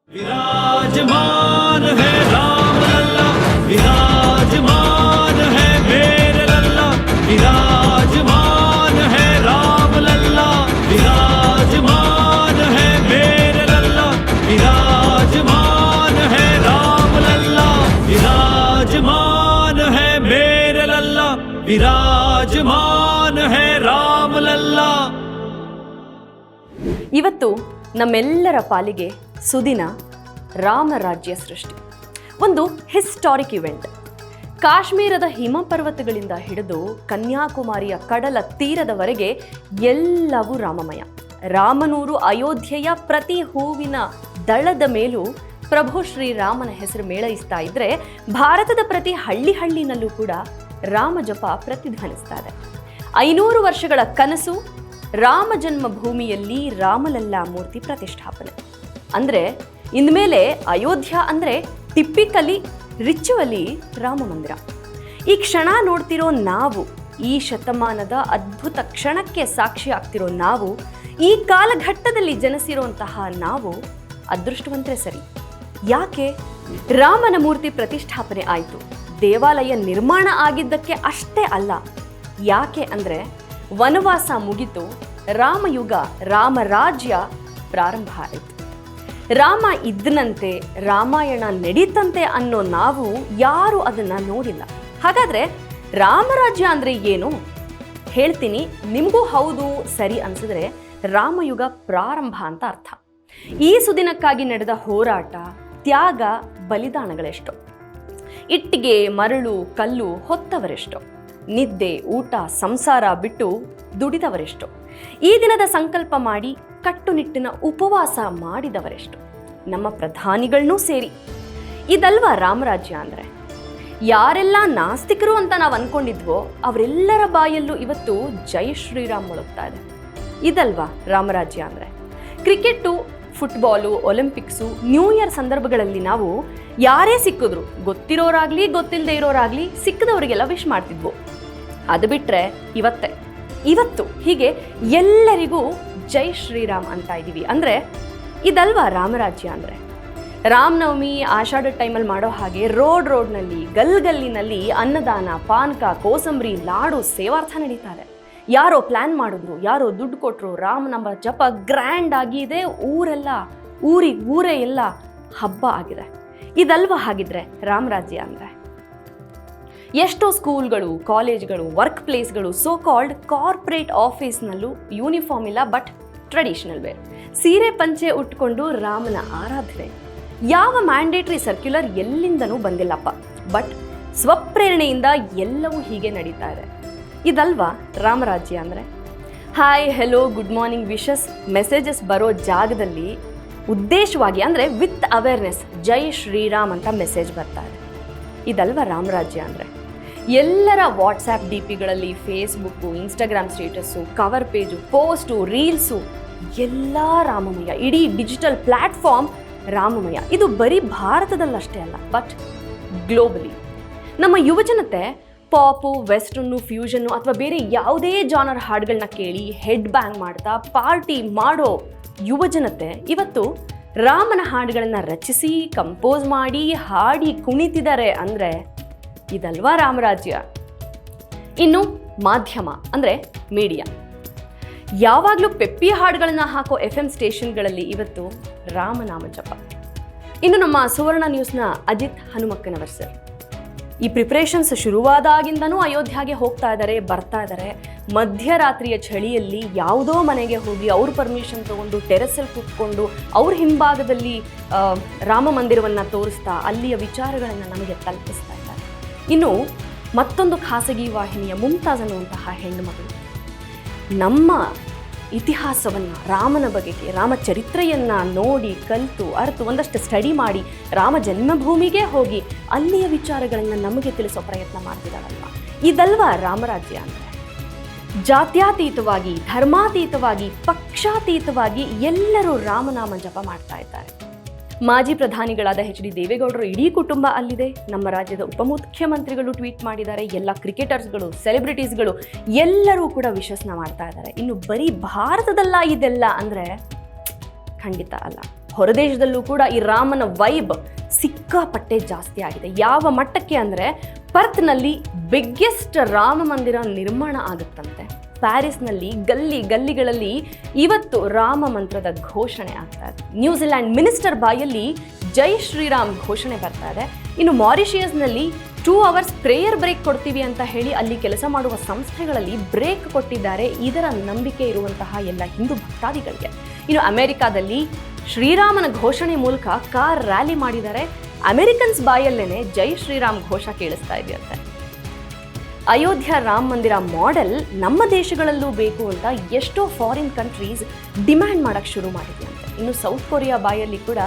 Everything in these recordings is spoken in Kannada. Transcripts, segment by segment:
विराजमान है राम लल्ला, विराजमान है मेरे लल्ला, विराजमान है राम लल्ला, विराजमान है मेरे लल्ला, विराजमान है राम लल्ला, विराजमान है मेरे लल्ला, विराजमान है राम लल्ला. ಇವತ್ತು ನಮ್ಮೆಲ್ಲರ ಪಾಲಿಗೆ ಸುದಿನ ರಾಮರಾಜ್ಯ ಸೃಷ್ಟಿ, ಒಂದು ಹಿಸ್ಟಾರಿಕ್ ಇವೆಂಟ್. ಕಾಶ್ಮೀರದ ಹಿಮಪರ್ವತಗಳಿಂದ ಹಿಡಿದು ಕನ್ಯಾಕುಮಾರಿಯ ಕಡಲ ತೀರದವರೆಗೆ ಎಲ್ಲವೂ ರಾಮಮಯ. ರಾಮನೂರು ಅಯೋಧ್ಯೆಯ ಪ್ರತಿ ಹೂವಿನ ದಳದ ಮೇಲೂ ಪ್ರಭು ಶ್ರೀರಾಮನ ಹೆಸರು ಮೇಳೈಸ್ತಾ ಇದ್ರೆ, ಭಾರತದ ಪ್ರತಿ ಹಳ್ಳಿನಲ್ಲೂ ಕೂಡ ರಾಮ ಜಪ ಪ್ರತಿಧ್ವನಿಸ್ತಾ ಇದೆ. 500 ವರ್ಷಗಳ ಕನಸು, ರಾಮ ಜನ್ಮಭೂಮಿಯಲ್ಲಿ ರಾಮಲಲ್ಲಾ ಮೂರ್ತಿ ಪ್ರತಿಷ್ಠಾಪನೆ. ಅಂದರೆ ಇನ್ಮೇಲೆ ಅಯೋಧ್ಯ ಅಂದರೆ ಟಿಪಿಕಲಿ ರಿಚುವಲಿ ರಾಮ ಮಂದಿರ. ಈ ಕ್ಷಣ ನೋಡ್ತಿರೋ ನಾವು, ಈ ಶತಮಾನದ ಅದ್ಭುತ ಕ್ಷಣಕ್ಕೆ ಸಾಕ್ಷಿ ಆಗ್ತಿರೋ ನಾವು, ಈ ಕಾಲಘಟ್ಟದಲ್ಲಿ ಜನಿಸಿರುವಂತಹ ನಾವು ಅದೃಷ್ಟವಂತರೇ ಸರಿ. ಯಾಕೆ? ರಾಮನ ಮೂರ್ತಿ ಪ್ರತಿಷ್ಠಾಪನೆ ಆಯಿತು, ದೇವಾಲಯ ನಿರ್ಮಾಣ ಆಗಿದ್ದಕ್ಕೆ ಅಷ್ಟೇ ಅಲ್ಲ. ಯಾಕೆ ಅಂದರೆ ವನವಾಸ ಮುಗಿತು, ರಾಮಯುಗ, ರಾಮರಾಜ್ಯ ಪ್ರಾರಂಭ ಆಯಿತು. ರಾಮ ಇದ್ದನಂತೆ, ರಾಮಾಯಣ ನಡೀತಂತೆ ಅನ್ನೋ ನಾವು ಯಾರು ಅದನ್ನ ನೋಡಿಲ್ಲ. ಹಾಗಾದ್ರೆ ರಾಮರಾಜ್ಯ ಅಂದ್ರೆ ಏನು ಹೇಳ್ತೀನಿ. ನಿಮಗೂ ಹೌದು ಸರಿ ಅನ್ಸಿದ್ರೆ ರಾಮಯುಗ ಪ್ರಾರಂಭ ಅಂತ ಅರ್ಥ. ಈ ಸುದಿನಕ್ಕಾಗಿ ನಡೆದ ಹೋರಾಟ, ತ್ಯಾಗ, ಬಲಿದಾನಗಳೆಷ್ಟೋ. ಇಟ್ಟಿಗೆ, ಮರಳು, ಕಲ್ಲು ಹೊತ್ತವರೆಷ್ಟೋ. ನಿದ್ದೆ, ಊಟ, ಸಂಸಾರ ಬಿಟ್ಟು ದುಡಿದವರೆಷ್ಟು. ಈ ದಿನದ ಸಂಕಲ್ಪ ಮಾಡಿ ಕಟ್ಟುನಿಟ್ಟಿನ ಉಪವಾಸ ಮಾಡಿದವರೆಷ್ಟು. ನಮ್ಮ ಪ್ರಧಾನಿಗಳನ್ನೂ ಸೇರಿ. ಇದಲ್ವಾ ರಾಮರಾಜ್ಯ ಅಂದರೆ? ಯಾರೆಲ್ಲ ನಾಸ್ತಿಕರು ಅಂತ ನಾವು ಅನ್ಕೊಂಡಿದ್ವೋ ಅವರೆಲ್ಲರ ಬಾಯಲ್ಲೂ ಇವತ್ತು ಜೈ ಶ್ರೀರಾಮ್ ಮೊಳಗ್ತಾ ಇದೆ. ಇದಲ್ವಾ ರಾಮರಾಜ್ಯ ಅಂದರೆ? Cricket, football, Olympics, new year ಸಂದರ್ಭಗಳಲ್ಲಿ ನಾವು ಯಾರೇ ಸಿಕ್ಕಿದ್ರು, ಗೊತ್ತಿರೋರಾಗ್ಲಿ ಗೊತ್ತಿಲ್ಲದೆ ಇರೋರಾಗ್ಲಿ, ಸಿಕ್ಕದವರಿಗೆಲ್ಲ ವಿಶ್ ಮಾಡ್ತಿದ್ವು. ಅದು ಬಿಟ್ಟರೆ ಇವತ್ತು ಹೀಗೆ ಎಲ್ಲರಿಗೂ ಜೈ ಶ್ರೀರಾಮ್ ಅಂತ ಇದ್ದೀವಿ. ಅಂದರೆ ಇದಲ್ವಾ ರಾಮರಾಜ್ಯ ಅಂದರೆ? ರಾಮನವಮಿ, ಆಷಾಢ ಟೈಮಲ್ಲಿ ಮಾಡೋ ಹಾಗೆ ರೋಡ್ನಲ್ಲಿ, ಗಲ್ಲಿನಲ್ಲಿ ಅನ್ನದಾನ, ಪಾನಕ, ಕೋಸಂಬರಿ, ಲಾಡು, ಸೇವಾರ್ಥ ನಡೀತಾರೆ. ಯಾರೋ ಪ್ಲ್ಯಾನ್ ಮಾಡಿದ್ರು, ಯಾರೋ ದುಡ್ಡು ಕೊಟ್ಟರು, ರಾಮನಾಮ ಜಪ ಗ್ರ್ಯಾಂಡ್ ಆಗಿದೆ. ಊರೇ ಎಲ್ಲ ಹಬ್ಬ ಆಗಿದೆ. ಇದಲ್ವಾ ಹಾಗಿದ್ರೆ ರಾಮರಾಜ್ಯ ಅಂದರೆ? ಎಷ್ಟೋ ಸ್ಕೂಲ್ಗಳು, ಕಾಲೇಜ್ಗಳು, ವರ್ಕ್ ಪ್ಲೇಸ್ಗಳು, ಸೋ ಕಾಲ್ಡ್ ಕಾರ್ಪೊರೇಟ್ ಆಫೀಸ್ನಲ್ಲೂ ಯೂನಿಫಾರ್ಮ್ ಇಲ್ಲ, ಬಟ್ ಟ್ರೆಡಿಷನಲ್ ವೇರ್, ಸೀರೆ ಪಂಚೆ ಉಟ್ಕೊಂಡು ರಾಮನ ಆರಾಧನೆ. ಯಾವ ಮ್ಯಾಂಡೇಟ್ರಿ ಸರ್ಕ್ಯುಲರ್ ಎಲ್ಲಿಂದನೂ ಬಂದಿಲ್ಲಪ್ಪ, ಬಟ್ ಸ್ವಪ್ರೇರಣೆಯಿಂದ ಎಲ್ಲವೂ ಹೀಗೆ ನಡೀತಾ ಇದೆ. ಇದಲ್ವಾ ರಾಮರಾಜ್ಯ ಅಂದರೆ? Hi, hello, good morning wishes messages ಬರೋ ಜಾಗದಲ್ಲಿ ಉದ್ದೇಶವಾಗಿ, ಅಂದರೆ ವಿತ್ ಅವೇರ್ನೆಸ್, ಜೈ ಶ್ರೀರಾಮ್ ಅಂತ ಮೆಸೇಜ್ ಬರ್ತಾ ಇದೆ. ಇದಲ್ವಾ ರಾಮರಾಜ್ಯ ಅಂದರೆ? ಎಲ್ಲರ ವಾಟ್ಸ್ಆ್ಯಪ್ ಡಿ ಪಿಗಳಲ್ಲಿ, Facebook, Instagram status, cover page, post, reels ಎಲ್ಲ ರಾಮಮಯ. ಇಡೀ ಡಿಜಿಟಲ್ ಪ್ಲ್ಯಾಟ್ಫಾರ್ಮ್ ರಾಮಮಯ. ಇದು ಬರೀ ಭಾರತದಲ್ಲಷ್ಟೇ ಅಲ್ಲ, ಬಟ್ ಗ್ಲೋಬಲಿ. ನಮ್ಮ ಯುವಜನತೆ ಪಾಪು, ವೆಸ್ಟರ್ನು, ಫ್ಯೂಷನ್ನು ಅಥವಾ ಬೇರೆ ಯಾವುದೇ ಜಾನರ್ ಹಾಡುಗಳನ್ನ ಕೇಳಿ ಹೆಡ್ ಬ್ಯಾಂಗ್ ಮಾಡ್ತಾ ಪಾರ್ಟಿ ಮಾಡೋ ಯುವಜನತೆ ಇವತ್ತು ರಾಮನ ಹಾಡುಗಳನ್ನು ರಚಿಸಿ, ಕಂಪೋಸ್ ಮಾಡಿ, ಹಾಡಿ ಕುಣಿತಿದ್ದಾರೆ ಅಂದರೆ ಇದಲ್ವಾ ರಾಮರಾಜ್ಯ? ಇನ್ನು ಮಾಧ್ಯಮ ಅಂದರೆ ಮೀಡಿಯಾ. ಯಾವಾಗಲೂ ಪೆಪ್ಪಿ ಹಾಡುಗಳನ್ನು ಹಾಕೋ FM ಸ್ಟೇಷನ್ಗಳಲ್ಲಿ ಇವತ್ತು ರಾಮನಾಮ ಜಪ. ಇನ್ನು ನಮ್ಮ ಸುವರ್ಣ ನ್ಯೂಸ್ನ ಅಜಿತ್ ಹನುಮಕ್ಕನವರ್ ಸರ್, ಈ ಪ್ರಿಪ್ರೇಷನ್ಸ್ ಶುರುವಾದಾಗಿಂದನೂ ಅಯೋಧ್ಯೆಗೆ ಹೋಗ್ತಾ ಇದ್ದಾರೆ, ಬರ್ತಾ ಇದ್ದಾರೆ. ಮಧ್ಯರಾತ್ರಿಯ ಚಳಿಯಲ್ಲಿ ಯಾವುದೋ ಮನೆಗೆ ಹೋಗಿ ಅವ್ರ ಪರ್ಮಿಷನ್ ತಗೊಂಡು ಟೆರೆಸಲ್ಲಿ ಕೂತ್ಕೊಂಡು ಅವ್ರ ಹಿಂಭಾಗದಲ್ಲಿ ರಾಮ ಮಂದಿರವನ್ನು ತೋರಿಸ್ತಾ ಅಲ್ಲಿಯ ವಿಚಾರಗಳನ್ನು ನಮಗೆ ತಲುಪಿಸ್ತಾ ಇದ್ದಾರೆ. ಇನ್ನು ಮತ್ತೊಂದು ಖಾಸಗಿ ವಾಹಿನಿಯ ಮುಮ್ತಾಜ್ ಅನ್ನುವಂತಹ ಹೆಣ್ಣು ಮಗಳು ನಮ್ಮ ಇತಿಹಾಸವನ್ನು, ರಾಮನ ಬಗೆಗೆ, ರಾಮ ಚರಿತ್ರೆಯನ್ನು ನೋಡಿ, ಕಲಿತು, ಅರ್ತು, ಒಂದಷ್ಟು ಸ್ಟಡಿ ಮಾಡಿ, ರಾಮ ಜನ್ಮಭೂಮಿಗೆ ಹೋಗಿ ಅಲ್ಲಿಯ ವಿಚಾರಗಳನ್ನು ನಮಗೆ ತಿಳಿಸೋ ಪ್ರಯತ್ನ ಮಾಡ್ತಿದ್ದಾರಲ್ವ. ಇದಲ್ವಾ ರಾಮರಾಜ್ಯ ಅಂದರೆ? ಜಾತ್ಯಾತೀತವಾಗಿ, ಧರ್ಮಾತೀತವಾಗಿ, ಪಕ್ಷಾತೀತವಾಗಿ ಎಲ್ಲರೂ ರಾಮನಾಮ ಜಪ ಮಾಡ್ತಾ ಇದ್ದಾರೆ. ಮಾಜಿ ಪ್ರಧಾನಿಗಳಾದ HD ದೇವೇಗೌಡರು ಇಡೀ ಕುಟುಂಬ ಅಲ್ಲಿದೆ. ನಮ್ಮ ರಾಜ್ಯದ ಉಪಮುಖ್ಯಮಂತ್ರಿಗಳು ಟ್ವೀಟ್ ಮಾಡಿದ್ದಾರೆ. ಎಲ್ಲ ಕ್ರಿಕೆಟರ್ಸ್ಗಳು, ಸೆಲೆಬ್ರಿಟೀಸ್ಗಳು ಎಲ್ಲರೂ ಕೂಡ ವಿಶಸ್ನ ಮಾಡ್ತಾ ಇದ್ದಾರೆ. ಇನ್ನು ಬರೀ ಭಾರತದಲ್ಲ ಇದೆಲ್ಲ ಅಂದರೆ ಖಂಡಿತ ಅಲ್ಲ. ಹೊರದೇಶದಲ್ಲೂ ಕೂಡ ಈ ರಾಮನ ವೈಬ್ ಸಿಕ್ಕಾಪಟ್ಟೆ ಜಾಸ್ತಿ ಆಗಿದೆ. ಯಾವ ಮಟ್ಟಕ್ಕೆ ಅಂದರೆ ಪರ್ತ್ನಲ್ಲಿ ಬಿಗ್ಗೆಸ್ಟ್ ರಾಮ ಮಂದಿರ ನಿರ್ಮಾಣ ಆಗುತ್ತಂತೆ. ಪ್ಯಾರಿಸ್ನಲ್ಲಿ ಗಲ್ಲಿಗಳಲ್ಲಿ ಇವತ್ತು ರಾಮ ಮಂತ್ರದ ಘೋಷಣೆ ಆಗ್ತಾ ಇದೆ. ನ್ಯೂಜಿಲ್ಯಾಂಡ್ ಮಿನಿಸ್ಟರ್ ಬಾಯಲ್ಲಿ ಜೈ ಶ್ರೀರಾಮ್ ಘೋಷಣೆ ಬರ್ತಾ ಇದೆ. ಇನ್ನು ಮಾರಿಷಿಯಸ್ನಲ್ಲಿ 2 hours ಪ್ರೇಯರ್ ಬ್ರೇಕ್ ಕೊಡ್ತೀವಿ ಅಂತ ಹೇಳಿ ಅಲ್ಲಿ ಕೆಲಸ ಮಾಡುವ ಸಂಸ್ಥೆಗಳಲ್ಲಿ ಬ್ರೇಕ್ ಕೊಟ್ಟಿದ್ದಾರೆ, ಇದರ ನಂಬಿಕೆ ಇರುವಂತಹ ಎಲ್ಲ ಹಿಂದೂ ಭಕ್ತಾದಿಗಳಿಗೆ. ಇನ್ನು ಅಮೆರಿಕಾದಲ್ಲಿ ಶ್ರೀರಾಮನ ಘೋಷಣೆ ಮೂಲಕ ಕಾರ್ ರ್ಯಾಲಿ ಮಾಡಿದ್ದಾರೆ. ಅಮೆರಿಕನ್ಸ್ ಬಾಯಲ್ಲೇನೆ ಜೈ ಶ್ರೀರಾಮ್ ಘೋಷ ಕೇಳಿಸ್ತಾ ಇದೆಯಂತೆ. ಅಯೋಧ್ಯ ರಾಮ ಮಂದಿರ ಮಾಡೆಲ್ ನಮ್ಮ ದೇಶಗಳಲ್ಲೂ ಬೇಕು ಅಂತ ಎಷ್ಟೋ ಫಾರಿನ್ ಕಂಟ್ರೀಸ್ ಡಿಮ್ಯಾಂಡ್ ಮಾಡಕ್ಕೆ ಶುರು ಮಾಡಿದ್ರಂತೆ. ಇನ್ನು ಸೌತ್ ಕೊರಿಯಾ ಬಾಯಲ್ಲಿ ಕೂಡ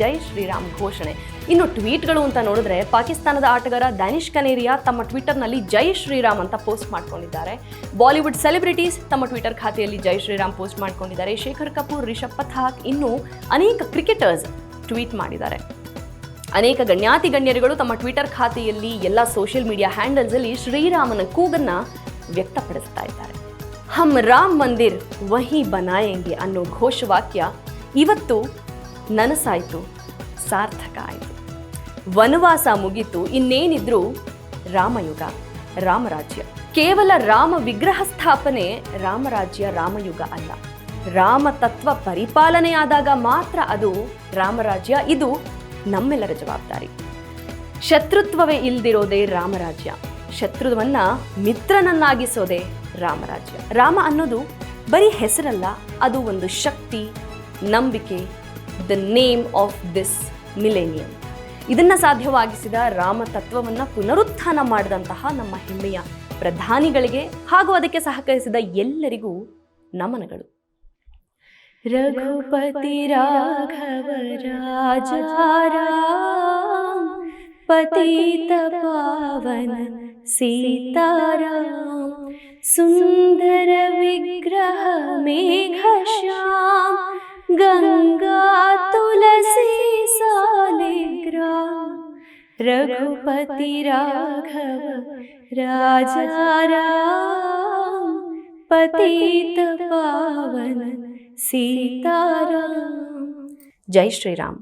ಜೈ ಶ್ರೀರಾಮ್ ಘೋಷಣೆ. ಇನ್ನು ಟ್ವೀಟ್ಗಳು ಅಂತ ನೋಡಿದ್ರೆ ಪಾಕಿಸ್ತಾನದ ಆಟಗಾರ ದಾನಿಶ್ ಕನೇರಿಯಾ ತಮ್ಮ ಟ್ವಿಟರ್ನಲ್ಲಿ ಜೈ ಶ್ರೀರಾಮ್ ಅಂತ ಪೋಸ್ಟ್ ಮಾಡ್ಕೊಂಡಿದ್ದಾರೆ. ಬಾಲಿವುಡ್ ಸೆಲೆಬ್ರಿಟೀಸ್ ತಮ್ಮ ಟ್ವಿಟರ್ ಖಾತೆಯಲ್ಲಿ ಜೈ ಶ್ರೀರಾಮ್ ಪೋಸ್ಟ್ ಮಾಡ್ಕೊಂಡಿದ್ದಾರೆ. ಶೇಖರ್ ಕಪೂರ್, ರಿಷಬ್ ಪಥಾಕ್, ಇನ್ನು ಅನೇಕ ಕ್ರಿಕೆಟರ್ಸ್ ಟ್ವೀಟ್ ಮಾಡಿದ್ದಾರೆ. ಅನೇಕ ಗಣ್ಯರುಗಳು ತಮ್ಮ ಟ್ವಿಟರ್ ಖಾತೆಯಲ್ಲಿ ಎಲ್ಲ ಸೋಷಿಯಲ್ ಮೀಡಿಯಾ ಹ್ಯಾಂಡಲ್ಸಲ್ಲಿ ಶ್ರೀರಾಮನ ಕೂಗನ್ನ ವ್ಯಕ್ತಪಡಿಸ್ತಾ ಇದ್ದಾರೆ. ಹಮ್ ರಾಮ್ ಮಂದಿರ್ ವಹಿ ಬನಾಯೆಂಗೆ ಅನ್ನೋ ಘೋಷವಾಕ್ಯ ಇವತ್ತು ನನಸಾಯಿತು, ಸಾರ್ಥಕ ಆಯಿತು. ವನವಾಸ ಮುಗಿತು, ಇನ್ನೇನಿದ್ರು ರಾಮಯುಗ, ರಾಮರಾಜ್ಯ. ಕೇವಲ ರಾಮ ವಿಗ್ರಹ ಸ್ಥಾಪನೆ ರಾಮರಾಜ್ಯ, ರಾಮಯುಗ ಅಲ್ಲ. ರಾಮ ತತ್ವ ಪರಿಪಾಲನೆಯಾದಾಗ ಮಾತ್ರ ಅದು ರಾಮರಾಜ್ಯ. ಇದು ನಮ್ಮೆಲ್ಲರ ಜವಾಬ್ದಾರಿ. ಶತ್ರುತ್ವವೇ ಇಲ್ದಿರೋದೇ ರಾಮರಾಜ್ಯ, ಶತ್ರುವನ್ನ ಮಿತ್ರನನ್ನಾಗಿಸೋದೇ ರಾಮರಾಜ್ಯ. ರಾಮ ಅನ್ನೋದು ಬರೀ ಹೆಸರಲ್ಲ, ಅದು ಒಂದು ಶಕ್ತಿ, ನಂಬಿಕೆ, the name of this millennium. ಇದನ್ನ ಸಾಧ್ಯವಾಗಿಸಿದ ರಾಮ ತತ್ವವನ್ನ ಪುನರುತ್ಥಾನ ಮಾಡಿದಂತಹ ನಮ್ಮ ಹೆಮ್ಮೆಯ ಪ್ರಧಾನಿಗಳಿಗೆ ಹಾಗೂ ಅದಕ್ಕೆ ಸಹಕರಿಸಿದ ಎಲ್ಲರಿಗೂ ನಮನಗಳು. ರಘುಪತಿ ರಾಘವ ರಾಜಾ ರಾಮ ಪತಿತ ಪಾವನ ಸೀತಾರಾಮ ಸುಂದರ ವಿಗ್ರಹ ಮೇಘ ಶ್ಯಾಮ ಗಂಗಾ ತುಳಸಿ ಸಾಲಿಗ್ರಾಮ ರಘುಪತಿ ರಾಘವ ರಾಜಾ ರಾಮ ಪತಿತ ಪಾವನ ಸೀತಾರಾಮ್. ಜೈ ಶ್ರೀರಾಮ್.